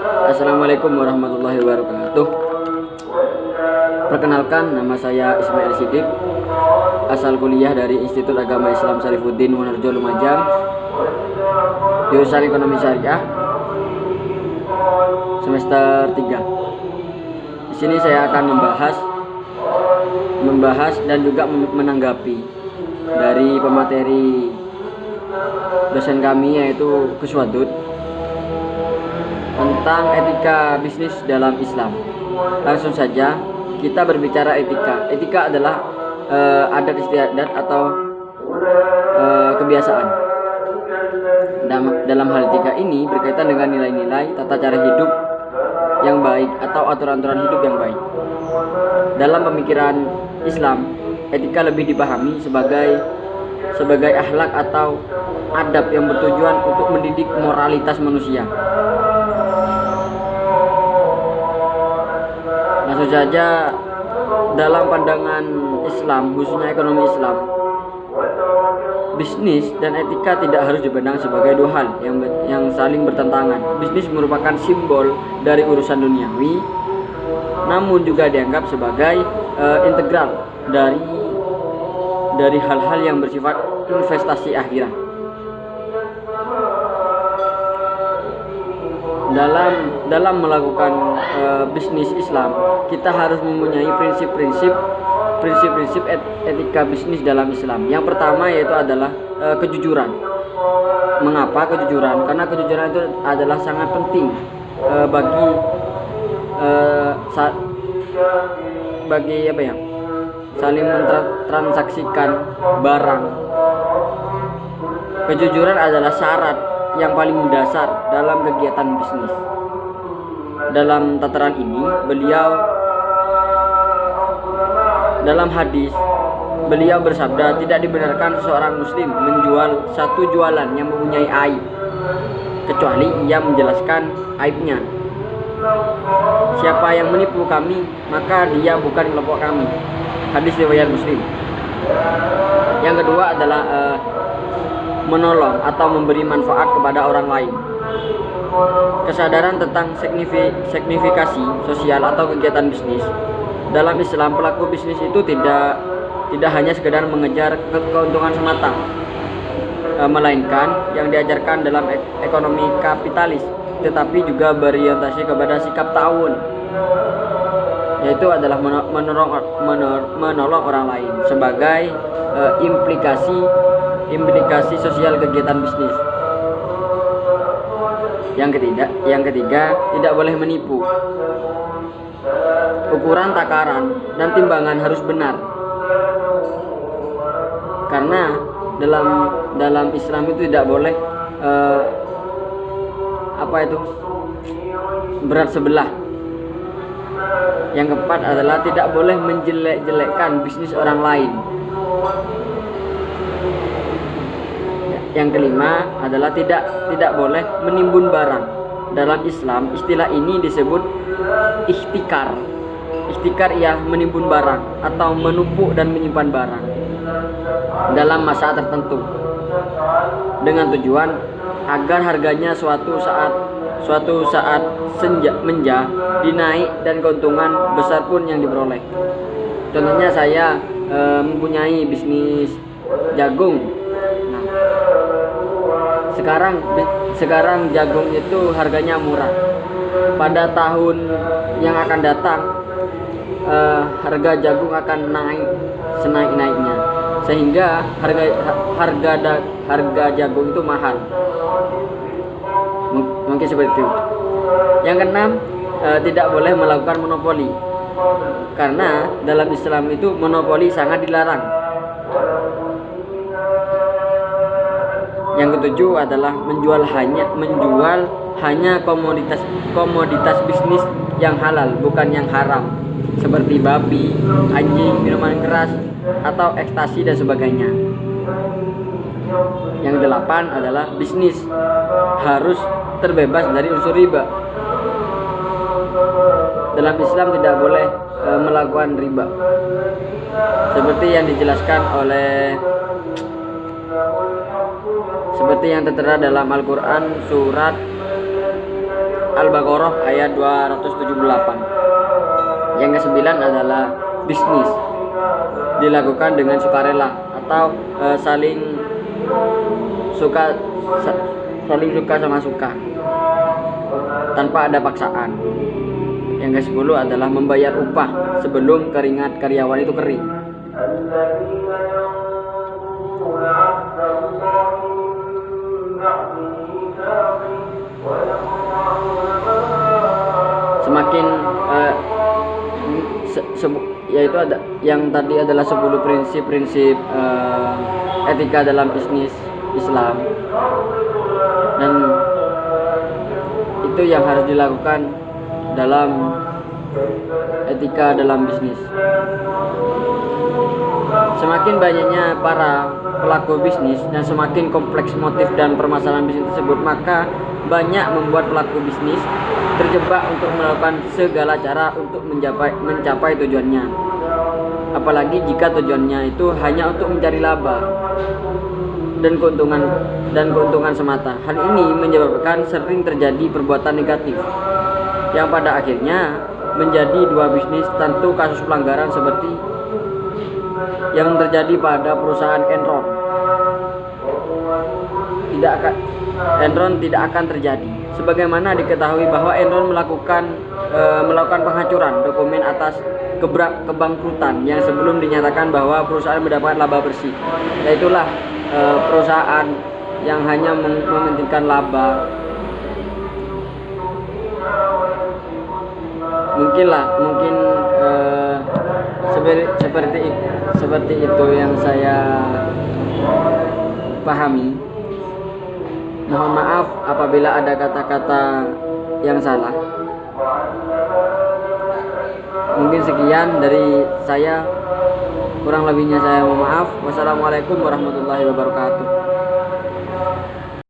Assalamualaikum warahmatullahi wabarakatuh. Perkenalkan, nama saya Ismail Sidik, asal kuliah dari Institut Agama Islam Syarifuddin Wonorejo Lumajang, jurusan Ekonomi Syariah, semester 3. Di sini saya akan membahas dan juga menanggapi dari pemateri dosen kami, yaitu Gus Wadud, tentang etika bisnis dalam Islam. Langsung saja kita berbicara etika. Etika adalah adat istiadat atau kebiasaan. Dalam hal etika ini berkaitan dengan nilai-nilai tata cara hidup yang baik atau aturan-aturan hidup yang baik. Dalam pemikiran Islam, etika lebih dipahami sebagai akhlak atau adab yang bertujuan untuk mendidik moralitas manusia. Langsung saja, dalam pandangan Islam, khususnya ekonomi Islam, bisnis dan etika tidak harus dipandang sebagai dua hal yang saling bertentangan. Bisnis merupakan simbol dari urusan duniawi, namun juga dianggap sebagai integral dari hal-hal yang bersifat investasi akhirat. Dalam melakukan bisnis Islam, kita harus mempunyai prinsip-prinsip etika bisnis dalam Islam. Yang pertama yaitu adalah kejujuran. Mengapa kejujuran? Karena kejujuran itu adalah sangat penting bagi saling mentransaksikan barang. Kejujuran adalah syarat yang paling mendasar dalam kegiatan bisnis. Dalam tataran ini, dalam hadis beliau bersabda, tidak dibenarkan seorang muslim menjual satu jualan yang mempunyai aib, kecuali ia menjelaskan aibnya. Siapa yang menipu kami, maka dia bukan kelompok kami. Hadis riwayat Muslim. Yang kedua adalah menolong atau memberi manfaat kepada orang lain. Kesadaran tentang signifikasi sosial atau kegiatan bisnis. Dalam Islam, pelaku bisnis itu tidak hanya sekedar mengejar keuntungan semata, melainkan yang diajarkan dalam ekonomi kapitalis, tetapi juga berorientasi kepada sikap ta'awun, yaitu adalah menolong orang lain sebagai implikasi sosial kegiatan bisnis. Yang ketiga, tidak boleh menipu. Ukuran, takaran, dan timbangan harus benar. Karena dalam Islam itu tidak boleh berat sebelah. Yang keempat adalah tidak boleh menjelek-jelekkan bisnis orang lain. Yang kelima adalah tidak boleh menimbun barang. Dalam Islam, istilah ini disebut ihtikar. Ihtikar ialah menimbun barang atau menumpuk dan menyimpan barang dalam masa tertentu dengan tujuan agar harganya suatu saat menja dinaik dan keuntungan besar pun yang diperoleh. Contohnya saya mempunyai bisnis jagung. Nah, sekarang jagung itu harganya murah. Pada tahun yang akan datang harga jagung akan naik senaik-naiknya, sehingga harga jagung itu mahal. Mungkin seperti itu. Yang keenam, tidak boleh melakukan monopoli, karena dalam Islam itu monopoli sangat dilarang. Yang ketujuh adalah menjual hanya komoditas bisnis yang halal, bukan yang haram, seperti babi, anjing, minuman keras, atau ekstasi dan sebagainya. Yang delapan adalah bisnis harus terbebas dari unsur riba. Dalam Islam tidak boleh melakukan riba, seperti yang dijelaskan seperti yang tertera dalam Al-Quran surat Al-Baqarah ayat 278. Yang kesembilan adalah bisnis dilakukan dengan sukarela atau saling suka sama suka tanpa ada paksaan. Yang ke-10 adalah membayar upah sebelum keringat karyawan itu kering. Semakin yaitu ada yang tadi adalah 10 prinsip-prinsip etika dalam bisnis Islam, dan itu yang harus dilakukan dalam etika dalam bisnis. Semakin banyaknya para pelaku bisnis dan semakin kompleks motif dan permasalahan bisnis tersebut, maka banyak membuat pelaku bisnis terjebak untuk melakukan segala cara untuk mencapai tujuannya. Apalagi jika tujuannya itu hanya untuk mencari laba dan keuntungan semata. Hal ini menyebabkan sering terjadi perbuatan negatif yang pada akhirnya menjadi dua bisnis. Tentu kasus pelanggaran seperti yang terjadi pada perusahaan Enron tidak akan terjadi, sebagaimana diketahui bahwa Enron melakukan penghancuran dokumen atas kebangkrutan yang sebelum dinyatakan bahwa perusahaan mendapat laba bersih. Yaitulah perusahaan yang hanya mementingkan laba. Mungkin seperti itu yang saya pahami. Mohon maaf apabila ada kata-kata yang salah. Mungkin sekian dari saya, kurang lebihnya saya mohon maaf. Wassalamualaikum warahmatullahi wabarakatuh.